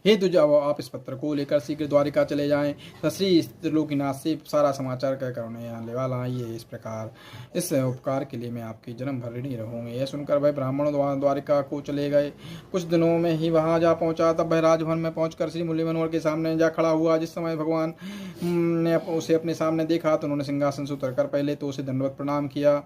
हे तुझ अब आप इस पत्र को लेकर शीघ्र द्वारिका चले जाएं, श्री त्रिलोकीनाथ से सारा समाचार कहकर उन्हें यहाँ ले लाइए। इस प्रकार इस उपकार के लिए मैं आपकी जन्म भर ऋणी रहूँगी। यह सुनकर वह ब्राह्मण द्वारिका को चले गए। कुछ दिनों में ही वहां जा पहुंचा। तब वह राजभवन में पहुंचकर श्री मुरली मनोहर के सामने जा खड़ा हुआ। जिस समय भगवान ने उसे अपने सामने देखा तो उन्होंने सिंहासन से उतरकर पहले तो उसे दंडवत प्रणाम किया,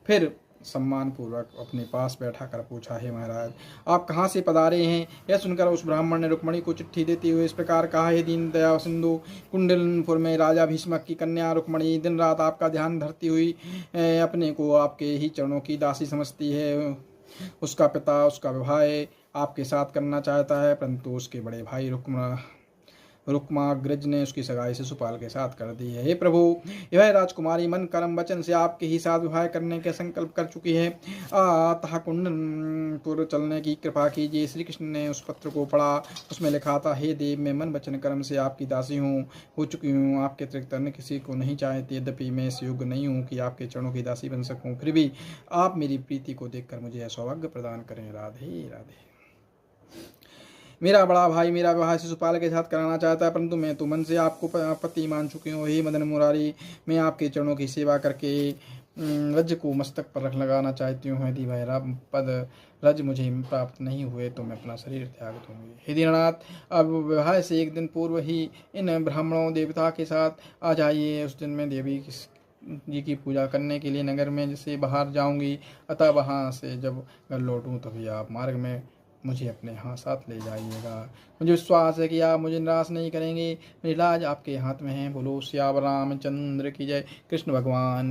फिर सम्मान पूर्वक अपने पास बैठा कर पूछा, हे महाराज आप कहाँ से पधारे हैं? यह सुनकर उस ब्राह्मण ने रुक्मणी को चिट्ठी देते हुए इस प्रकार कहा, हे दीन दया सिंधु, कुंडलपुर में राजा भीष्मक की कन्या रुक्मणी दिन रात आपका ध्यान धरती हुई अपने को आपके ही चरणों की दासी समझती है। उसका पिता उसका विवाह आपके साथ करना चाहता है, परंतु उसके बड़े भाई रुक्माग्रज ने उसकी सगाई से सुपाल के साथ कर दी है। हे प्रभु, यह राजकुमारी मन कर्म वचन से आपके ही साथ विवाह करने के संकल्प कर चुकी है, अतः कुंडनपुर चलने की कृपा कीजिए। श्री कृष्ण ने उस पत्र को पढ़ा। उसमें लिखा था, हे देव, मैं मन वचन कर्म से आपकी दासी हो चुकी हूँ। आपके अतिरिक्त अन्य किसी को नहीं चाहती। यद्यपि मैं इस योग्य नहीं हूँ कि आपके चरणों की दासी बन सकूँ, फिर भी आप मेरी प्रीति को देखकर मुझे यह सौभाग्य प्रदान करें। राधे राधे। मेरा बड़ा भाई मेरा विवाह शिशुपाल के साथ कराना चाहता है, परंतु मैं तो मन से आपको पति मान चुकी हूँ। हे मदन मुरारी, मैं आपके चरणों की सेवा करके रज को मस्तक पर रख लगाना चाहती हूँ। यदि वह पद रज मुझे प्राप्त नहीं हुए तो मैं अपना शरीर त्याग दूंगी। हे दीननाथ, अब विवाह से एक दिन पूर्व ही इन ब्राह्मणों देवता के साथ आ जाइए। उस दिन मैं देवी जी की पूजा करने के लिए नगर में से बाहर जाऊंगी, अतः वहाँ से जब घर लौटूँ तभी आप मार्ग में मुझे अपने हाथ साथ ले जाइएगा। मुझे विश्वास है कि आप मुझे निराश नहीं करेंगे। मेरी लाज आपके हाथ में है। बोलो श्याम रामचंद्र की जय। कृष्ण भगवान